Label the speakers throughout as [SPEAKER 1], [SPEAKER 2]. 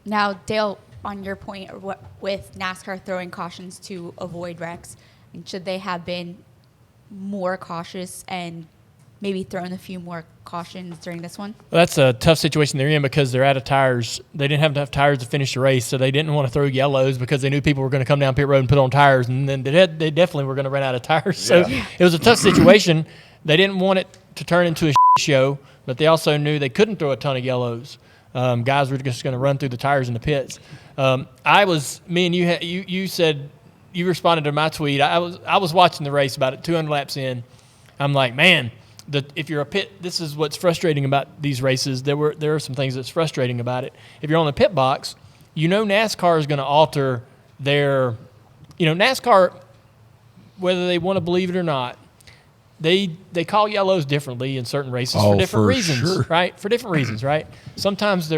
[SPEAKER 1] Now, Dale, on your point with NASCAR throwing cautions to avoid wrecks, should they have been more cautious and maybe thrown a few more cautions during this one?
[SPEAKER 2] Well, that's a tough situation they're in because they're out of tires. They didn't have enough tires to finish the race, so they didn't want to throw yellows because they knew people were going to come down pit road and put on tires, and then they definitely were going to run out of tires. So it was a tough situation. They didn't want it to turn into a show, but they also knew they couldn't throw a ton of yellows. Guys were just going to run through the tires in the pits. Me and you said you responded to my tweet. I was watching the race about 200 laps in. I'm like, man. If you're a pit, this is what's frustrating about these races. There are some things that's frustrating about it. If you're on the pit box, NASCAR is going to alter their, NASCAR, whether they want to believe it or not, they call yellows differently in certain races for different reasons, sure. Right? For different reasons, right? Sometimes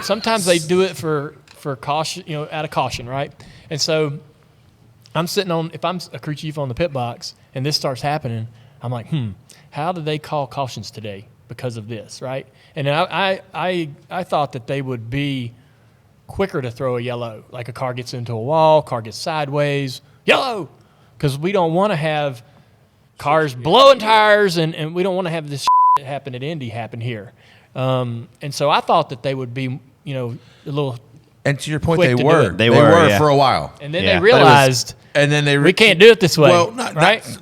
[SPEAKER 2] sometimes they do it for caution, out of caution, right? And so I'm sitting on, if I'm a crew chief on the pit box and this starts happening, I'm like, how do they call cautions today because of this, right? And I thought that they would be quicker to throw a yellow, like a car gets into a wall, car gets sideways, yellow, because we don't want to have cars blowing tires, and we don't want to have this that happened at Indy happen here. And so I thought that they would be, a little. And
[SPEAKER 3] to your point, they were for a while,
[SPEAKER 2] and then they realized, we can't do it this way.
[SPEAKER 3] Well,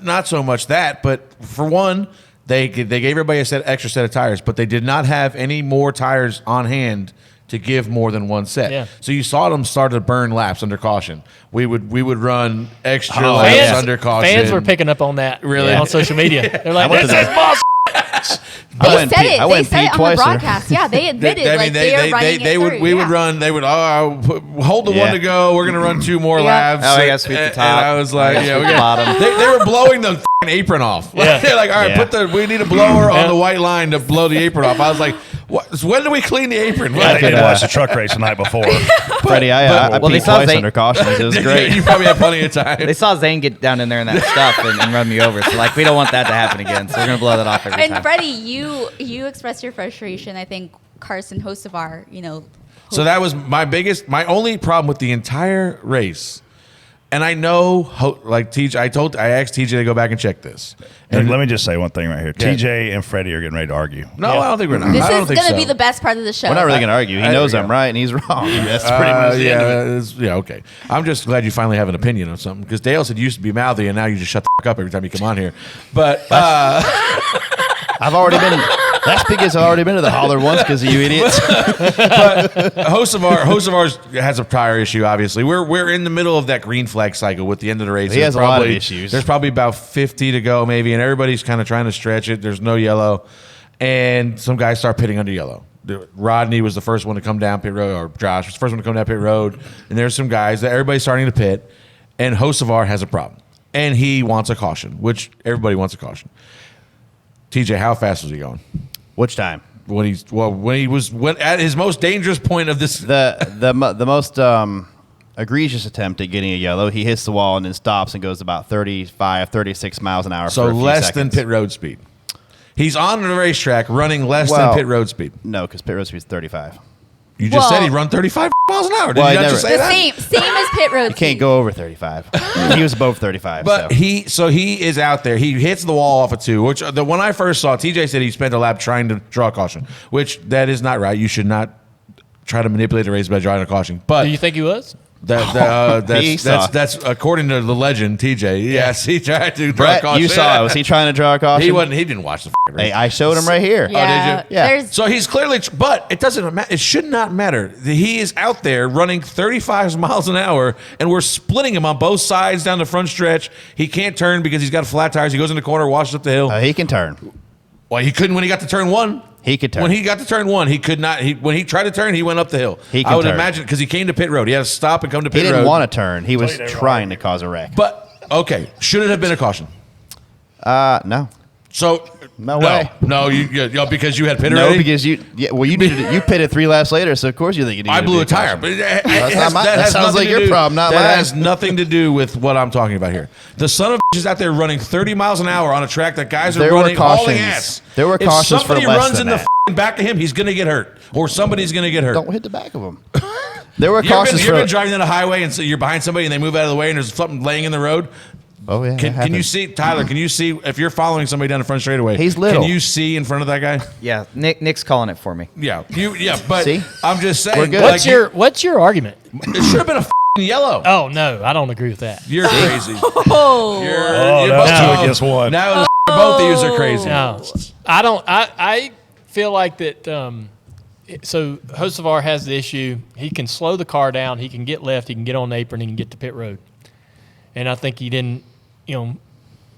[SPEAKER 3] not so much that, but for one, they gave everybody extra set of tires, but they did not have any more tires on hand to give more than one set. Yeah. So you saw them start to burn laps under caution. We would run extra laps under caution.
[SPEAKER 2] Fans were picking up on that on social media. They're like, this is boss.
[SPEAKER 1] They said it on the broadcast. Yeah, they admitted they are running it through.
[SPEAKER 3] We would run. They would hold the one to go. We're gonna run 2 more laps.
[SPEAKER 4] Oh, I got to sweep the top.
[SPEAKER 3] And I was like,
[SPEAKER 4] we got
[SPEAKER 3] they were blowing the apron off. They're like, all right, we need a blower on the white line to blow the apron off. I was like, what? When do we clean the apron?
[SPEAKER 5] I could watch the truck race the night before.
[SPEAKER 4] Freddie, I
[SPEAKER 6] they saw
[SPEAKER 4] twice under caution. It was great.
[SPEAKER 3] You probably had plenty of time.
[SPEAKER 6] They saw Zane get down in there in that stuff and run me over. So we don't want that to happen again. So we're gonna blow that off every time.
[SPEAKER 1] And Freddie, you expressed your frustration. I think Carson Hocevar,
[SPEAKER 3] So that was my only problem with the entire race. And I know, TJ, I asked TJ to go back and check this.
[SPEAKER 5] And let me just say one thing right here. TJ and Freddie are getting ready to argue.
[SPEAKER 3] No, I don't think we're not.
[SPEAKER 1] This is going to be the best part of the show.
[SPEAKER 4] We're not really going to argue. He knows I'm right and he's wrong. That's pretty much the end of it.
[SPEAKER 3] Okay. I'm just glad you finally have an opinion on something, because Dale said you used to be mouthy and now you just shut the fuck up every time you come on here. But
[SPEAKER 4] I've already been. That's because I've already been to the holler once because of you idiots.
[SPEAKER 3] But Hocevar has a tire issue, obviously. We're in the middle of that green flag cycle with the end of the race.
[SPEAKER 4] He has a lot of issues.
[SPEAKER 3] There's probably about 50 to go maybe, and everybody's kind of trying to stretch it. There's no yellow. And some guys start pitting under yellow. Rodney was the first one to come down pit road, or Josh was the first one to come down pit road. And there's some guys that everybody's starting to pit, and Hocevar has a problem. And he wants a caution, which everybody wants a caution. TJ, how fast was he going?
[SPEAKER 4] Which time?
[SPEAKER 3] When he was at his most dangerous point of this.
[SPEAKER 4] The most egregious attempt at getting a yellow, he hits the wall and then stops and goes about 35, 36 miles an hour.
[SPEAKER 3] So
[SPEAKER 4] for a few
[SPEAKER 3] less
[SPEAKER 4] seconds.
[SPEAKER 3] than pit road speed. He's on the racetrack running less than pit road speed.
[SPEAKER 4] No, because pit road speed is 35.
[SPEAKER 3] You just said he'd run 35 miles an hour. Did you not just say that?
[SPEAKER 1] Same as pit road.
[SPEAKER 4] You can't go over 35. He was above 35.
[SPEAKER 3] But he is out there. He hits the wall off of 2, which when I first saw, TJ said he spent a lap trying to draw caution, which that is not right. You should not try to manipulate the race by drawing a caution. But
[SPEAKER 2] do you think he was?
[SPEAKER 3] That's according to the legend, TJ. Yes, he tried to draw a caution.
[SPEAKER 4] You saw it. Was he trying to draw a caution?
[SPEAKER 3] He didn't watch the race.
[SPEAKER 4] Hey, I showed him right here.
[SPEAKER 1] Yeah.
[SPEAKER 3] Oh, did
[SPEAKER 4] you? Yeah.
[SPEAKER 3] So he's clearly, but it doesn't matter. It should not matter. He is out there running 35 miles an hour, and we're splitting him on both sides down the front stretch. He can't turn because he's got flat tires. He goes in the corner, washes up the hill.
[SPEAKER 4] He can turn.
[SPEAKER 3] Well, he couldn't when he got to turn 1.
[SPEAKER 4] He could turn.
[SPEAKER 3] When he got to turn 1, he could not. When he tried to turn, he went up the hill. I would imagine because he came to pit road. He had to stop and come to pit road.
[SPEAKER 4] He didn't want to turn. He was trying to cause a wreck.
[SPEAKER 3] But, okay, should it have been a caution?
[SPEAKER 4] No.
[SPEAKER 3] So,
[SPEAKER 4] no way.
[SPEAKER 3] No, because you had pitted
[SPEAKER 4] already? No, because you pitted 3 laps later, so of course you think you
[SPEAKER 3] I blew a tire. But
[SPEAKER 4] that sounds like your problem, not mine.
[SPEAKER 3] That has nothing to do with what I'm talking about here. The son of a is out there running 30 miles an hour on a track that guys are running hauling ass.
[SPEAKER 4] There were cautions for less than that.
[SPEAKER 3] If somebody runs in the back of him, he's going to get hurt. Or somebody's going to get hurt.
[SPEAKER 4] Don't hit the back of him. There were cautions
[SPEAKER 3] You've
[SPEAKER 4] for
[SPEAKER 3] been driving down a highway and so you're behind somebody and they move out of the way and there's something laying in the road.
[SPEAKER 4] Oh yeah.
[SPEAKER 3] Can you see, Tyler? Can you see if you're following somebody down the front straightaway?
[SPEAKER 4] He's little.
[SPEAKER 3] Can you see in front of that guy?
[SPEAKER 6] Yeah, Nick's calling it for me.
[SPEAKER 3] Yeah, but
[SPEAKER 4] See?
[SPEAKER 3] I'm just saying.
[SPEAKER 4] We're good.
[SPEAKER 2] What's your argument?
[SPEAKER 3] It should have been a yellow.
[SPEAKER 2] Oh no, I don't agree with that.
[SPEAKER 3] You're crazy.
[SPEAKER 5] Oh, that's 2 against 1.
[SPEAKER 3] Now both of you are crazy.
[SPEAKER 2] No, I don't. I feel like that. So Hocevar has the issue. He can slow the car down. He can get left. He can get on the apron. He can get to pit road. And I think he didn't.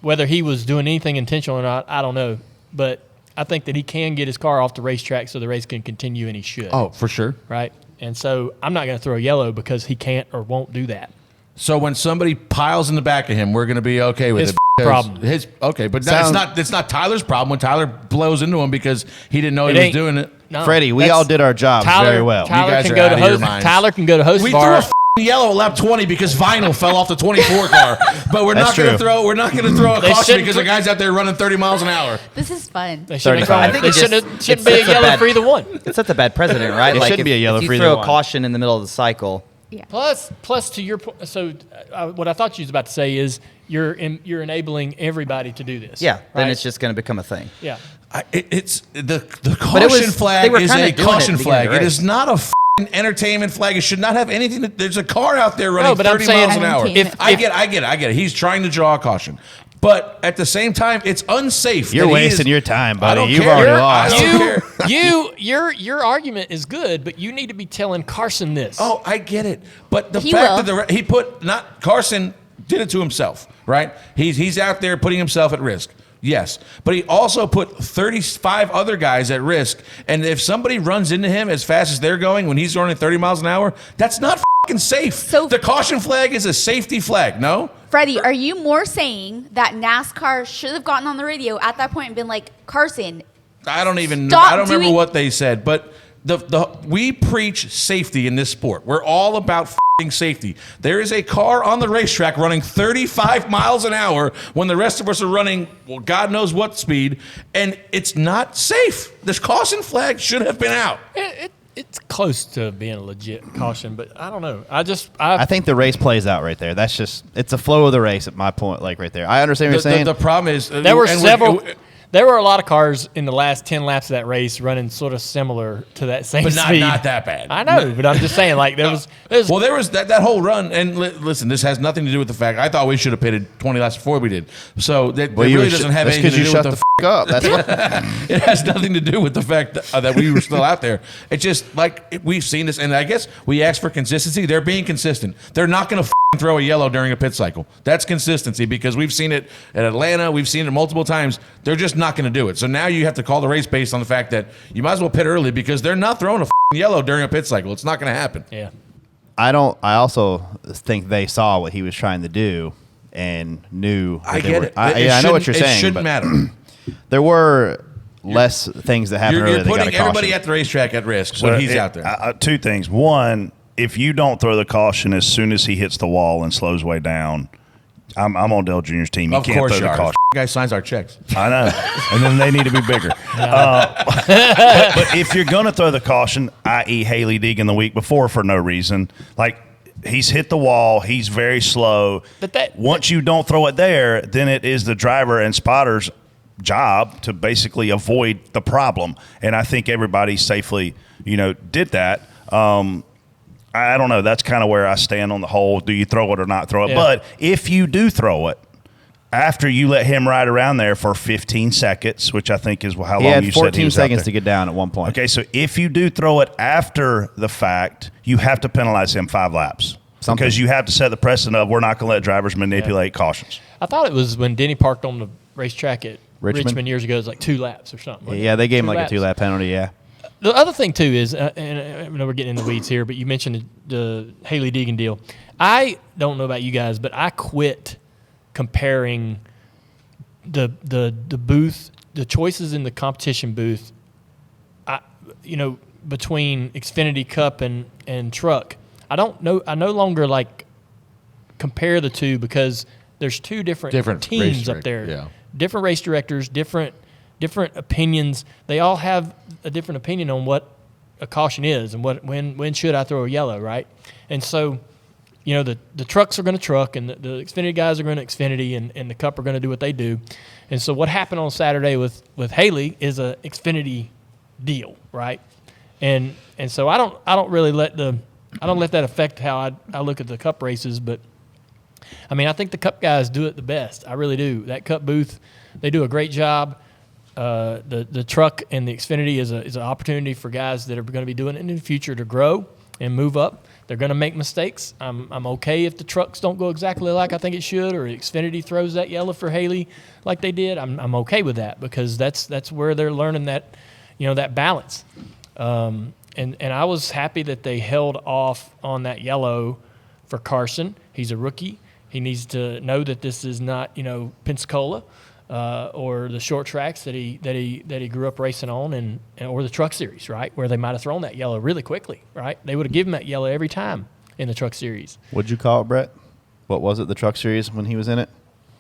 [SPEAKER 2] Whether he was doing anything intentional or not, I don't know. But I think that he can get his car off the racetrack so the race can continue, and he should.
[SPEAKER 3] Oh, for sure.
[SPEAKER 2] Right. And so I'm not going to throw a yellow because he can't or won't do that.
[SPEAKER 3] So when somebody piles in the back of him, we're going to be okay with
[SPEAKER 2] His
[SPEAKER 3] it.
[SPEAKER 2] problem.
[SPEAKER 3] It's not Tyler's problem when Tyler blows into him because he didn't know he was doing it.
[SPEAKER 2] No,
[SPEAKER 4] Freddie, we all did our jobs very well.
[SPEAKER 2] Tyler
[SPEAKER 3] guys
[SPEAKER 2] can
[SPEAKER 3] are
[SPEAKER 2] go
[SPEAKER 3] out
[SPEAKER 2] to
[SPEAKER 3] of your minds.
[SPEAKER 2] Tyler can go to Hocevar.
[SPEAKER 3] We threw a yellow at lap 20 because vinyl fell off the 24 car. But we're not going to throw a
[SPEAKER 2] They
[SPEAKER 3] caution
[SPEAKER 2] shouldn't
[SPEAKER 3] because the guy's out there running 30 miles an hour.
[SPEAKER 1] This is fun.
[SPEAKER 2] They shouldn't
[SPEAKER 4] 35. I
[SPEAKER 6] think
[SPEAKER 2] they
[SPEAKER 6] it
[SPEAKER 2] shouldn't
[SPEAKER 6] just-
[SPEAKER 2] be a
[SPEAKER 6] it's a
[SPEAKER 2] yellow
[SPEAKER 6] bad-
[SPEAKER 2] for either one.
[SPEAKER 6] It sets a bad precedent, right?
[SPEAKER 4] It shouldn't be a yellow
[SPEAKER 6] if
[SPEAKER 4] for
[SPEAKER 6] you
[SPEAKER 4] either
[SPEAKER 6] throw a
[SPEAKER 4] one.
[SPEAKER 6] caution in the middle of the cycle.
[SPEAKER 1] Yeah.
[SPEAKER 2] Plus to your point. So what I thought you was about to say is you're enabling everybody to do this.
[SPEAKER 6] Yeah, then
[SPEAKER 2] right?
[SPEAKER 6] it's just going to become a thing.
[SPEAKER 2] Yeah.
[SPEAKER 3] It's the caution flag
[SPEAKER 6] they were
[SPEAKER 3] is
[SPEAKER 6] kinda
[SPEAKER 3] a
[SPEAKER 6] doing it
[SPEAKER 3] caution
[SPEAKER 6] at the beginning
[SPEAKER 3] flag.
[SPEAKER 6] of the
[SPEAKER 3] It
[SPEAKER 6] race.
[SPEAKER 3] is not a entertainment flag. It should not have anything. There's a car out there running
[SPEAKER 2] No, but I'm
[SPEAKER 3] 30
[SPEAKER 2] saying-
[SPEAKER 3] miles an hour.
[SPEAKER 1] If-
[SPEAKER 3] I get it. He's trying to draw a caution. But at the same time, it's unsafe.
[SPEAKER 4] You're
[SPEAKER 3] that he
[SPEAKER 4] wasting
[SPEAKER 3] is-
[SPEAKER 4] your time,
[SPEAKER 3] I
[SPEAKER 4] buddy.
[SPEAKER 3] don't
[SPEAKER 4] You've
[SPEAKER 3] care.
[SPEAKER 4] already
[SPEAKER 3] I
[SPEAKER 4] lost.
[SPEAKER 3] don't care.
[SPEAKER 2] Your argument is good, but you need to be telling Carson this.
[SPEAKER 3] Oh, I get it. But the
[SPEAKER 1] He
[SPEAKER 3] fact
[SPEAKER 1] will.
[SPEAKER 3] that he put not Carson did it to himself, right? He's out there putting himself at risk. Yes, but he also put 35 other guys at risk. And if somebody runs into him as fast as they're going when he's running 30 miles an hour, that's not fucking safe.
[SPEAKER 1] So-
[SPEAKER 3] the caution flag is a safety flag. No.
[SPEAKER 1] Freddie, are you more saying that NASCAR should have gotten on the radio at that point and been like, Carson,
[SPEAKER 3] I don't even.
[SPEAKER 1] Stop
[SPEAKER 3] I don't remember
[SPEAKER 1] doing-
[SPEAKER 3] what they said, but we preach safety in this sport. We're all about f***ing safety. There is a car on the racetrack running 35 miles an hour when the rest of us are running, well, God knows what speed, and it's not safe. This caution flag should have been out.
[SPEAKER 2] It's close to being a legit caution, but I don't know.
[SPEAKER 4] I think the race plays out right there. It's a flow of the race at my point, like right there. I understand what you're saying.
[SPEAKER 3] The problem is
[SPEAKER 2] there were
[SPEAKER 3] and
[SPEAKER 2] several. There were a lot of cars in the last 10 laps of that race running sort of similar to that same
[SPEAKER 3] but
[SPEAKER 2] speed.
[SPEAKER 3] not that bad.
[SPEAKER 2] I know, but I'm just saying, like there was
[SPEAKER 3] Well, there was that whole run, and listen, this has nothing to do with the fact. I thought we should have pitted 20 laps before we did. So that really doesn't have anything to do with the
[SPEAKER 4] up. That's what.
[SPEAKER 3] It has nothing to do with the fact that we were still out there. It's just like we've seen this, and I guess we asked for consistency. They're being consistent. They're not going to throw a yellow during a pit cycle. That's consistency because we've seen it at Atlanta. We've seen it multiple times. They're just not going to do it. So now you have to call the race based on the fact that you might as well pit early because they're not throwing a yellow during a pit cycle. It's not going to happen.
[SPEAKER 2] yeah.
[SPEAKER 4] I also think they saw what he was trying to do and knew.
[SPEAKER 3] I get it.
[SPEAKER 4] I know what you're saying.
[SPEAKER 3] It shouldn't
[SPEAKER 4] but
[SPEAKER 3] matter.
[SPEAKER 4] There were less things that happened earlier
[SPEAKER 3] You're
[SPEAKER 4] that got
[SPEAKER 3] putting
[SPEAKER 4] a caution.
[SPEAKER 3] everybody at the racetrack at risk when he's out there.
[SPEAKER 5] 2 things. One, if you don't throw the caution as soon as he hits the wall and slows way down, I'm on Dale Jr.'s team. You
[SPEAKER 3] Of
[SPEAKER 5] can't
[SPEAKER 3] course
[SPEAKER 5] throw
[SPEAKER 3] you
[SPEAKER 5] the
[SPEAKER 3] are.
[SPEAKER 5] caution.
[SPEAKER 3] Guy signs our checks.
[SPEAKER 5] I know. And then they need to be bigger. But if you're going to throw the caution, i.e. Haley Deegan the week before for no reason, like he's hit the wall, he's very slow.
[SPEAKER 2] But
[SPEAKER 5] once you don't throw it there, then it is the driver and spotter's job to basically avoid the problem. And I think everybody safely, did that. I don't know. That's kind of where I stand on the whole. Do you throw it or not throw it?
[SPEAKER 2] Yeah.
[SPEAKER 5] But if you do throw it, after you let him ride around there for 15 seconds, which I think is how
[SPEAKER 4] He
[SPEAKER 5] long
[SPEAKER 4] had
[SPEAKER 5] you said he
[SPEAKER 4] 14
[SPEAKER 5] was out
[SPEAKER 4] seconds
[SPEAKER 5] there.
[SPEAKER 4] to get down at one point.
[SPEAKER 5] Okay, so if you do throw it after the fact, you have to penalize him 5 laps.
[SPEAKER 4] Something.
[SPEAKER 5] Because you have to set the precedent of we're not going to let drivers manipulate cautions.
[SPEAKER 2] I thought it was when Denny parked on the racetrack at
[SPEAKER 4] Richmond?
[SPEAKER 2] Richmond years ago. It was like 2 laps or something. wasn't
[SPEAKER 4] Yeah,
[SPEAKER 2] it?
[SPEAKER 4] they gave him
[SPEAKER 2] 2
[SPEAKER 4] like
[SPEAKER 2] laps.
[SPEAKER 4] a 2-lap penalty, yeah.
[SPEAKER 2] The other thing too is, and I know we're getting in the weeds here, but you mentioned the Haley Deegan deal. I don't know about you guys, but I quit comparing the booth, the choices in the competition booth, between Xfinity Cup and Truck. I no longer like compare the two because there's 2 different teams up there.
[SPEAKER 3] Yeah.
[SPEAKER 2] Different race directors, different opinions. They all have a different opinion on what a caution is and when should I throw a yellow, right? And so, the trucks are going to truck, and the Xfinity guys are going to Xfinity, and the Cup are going to do what they do. And so what happened on Saturday with Haley is a Xfinity deal, right? And so I don't really let that affect how I look at the Cup races, but I mean, I think the Cup guys do it the best. I really do. That Cup booth, they do a great job. The truck and the Xfinity is an opportunity for guys that are going to be doing it in the future to grow and move up. They're going to make mistakes. I'm okay if the trucks don't go exactly like I think it should, or Xfinity throws that yellow for Haley like they did. I'm okay with that, because that's where they're learning that that balance. And I was happy that they held off on that yellow for Carson. He's a rookie. He needs to know that this is not Pensacola or the short tracks that he grew up racing on, or the Truck Series, right, where they might have thrown that yellow really quickly, right? They would have given that yellow every time in the Truck Series.
[SPEAKER 4] What'd you call it, Brett? What was it? The Truck Series when he was in it?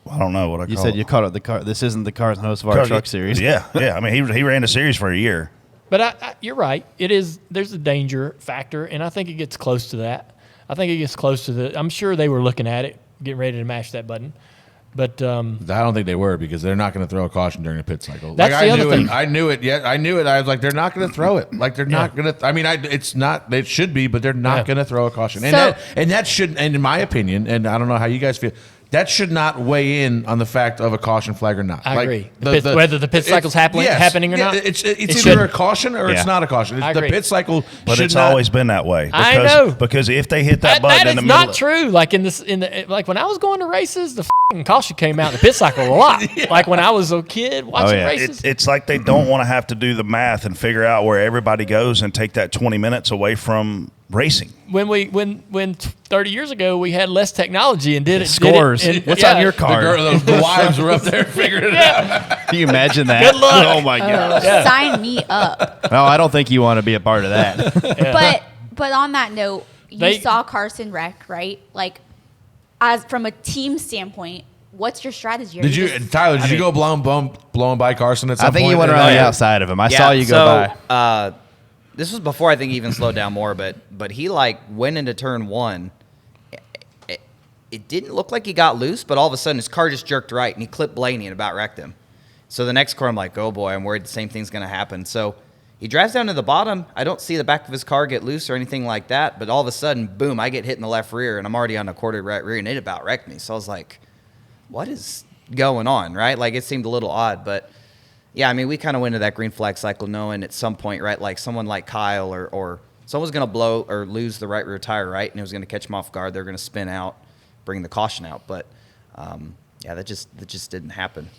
[SPEAKER 5] I don't know what I called it.
[SPEAKER 4] You said you called it the car. This isn't the Carson Hocevar Truck Series.
[SPEAKER 5] Yeah. I mean, he ran a series for a year.
[SPEAKER 2] But you're right. It is. There's a danger factor, and I think it gets close to that. I think it gets close to I'm sure they were looking at it, getting ready to mash that button. But
[SPEAKER 3] I don't think they were, because they're not going to throw a caution during a pit cycle.
[SPEAKER 2] That's the other thing.
[SPEAKER 3] I knew it. Yeah, I knew it. I was like, they're not going to throw it. Like, they're not going to. I mean, it's not. It should be, but they're not going to throw a caution. And that should, and in my opinion, and I don't know how you guys feel, that should not weigh in on the fact of a caution flag or not.
[SPEAKER 2] I agree. Whether the pit cycle's happening or not.
[SPEAKER 3] It's either a caution or it's not a caution. The pit cycle,
[SPEAKER 5] but it's always been that way.
[SPEAKER 2] I know,
[SPEAKER 5] because if they hit that button in the middle,
[SPEAKER 2] that is not true. Like like when I was going to races, the caution came out in the pit cycle a lot. Like when I was a kid watching races.
[SPEAKER 5] It's like they don't want to have to do the math and figure out where everybody goes and take that 20 minutes away from racing.
[SPEAKER 2] When 30 years ago we had less technology and did it
[SPEAKER 4] scores. What's on your card?
[SPEAKER 3] The wives were up there figuring it out.
[SPEAKER 4] Can you imagine that?
[SPEAKER 2] Good luck.
[SPEAKER 4] Oh my god!
[SPEAKER 1] Sign me up.
[SPEAKER 4] No, I don't think you want to be a part of that.
[SPEAKER 1] But on that note, you saw Carson wreck, right? Like, as from a team standpoint, what's your strategy?
[SPEAKER 3] Tyler? Did you go blowing by Carson at some point?
[SPEAKER 4] I think you went around the outside of him. I saw you go by.
[SPEAKER 6] This was before I think he even slowed down more, but he went into turn one. It didn't look like he got loose, but all of a sudden his car just jerked right and he clipped Blaney and about wrecked him. So the next corner, I'm like, oh boy, I'm worried the same thing's going to happen. So he drives down to the bottom. I don't see the back of his car get loose or anything like that, but all of a sudden, boom, I get hit in the left rear and I'm already on a quarter right rear and it about wrecked me. So I was like, what is going on, right? Like, it seemed a little odd, but yeah, I mean, we kind of went into that green flag cycle knowing at some point, right, like someone like Kyle or someone's going to blow or lose the right rear tire, right, and it was going to catch them off guard. They're going to spin out, bring the caution out. But, yeah, that just didn't happen.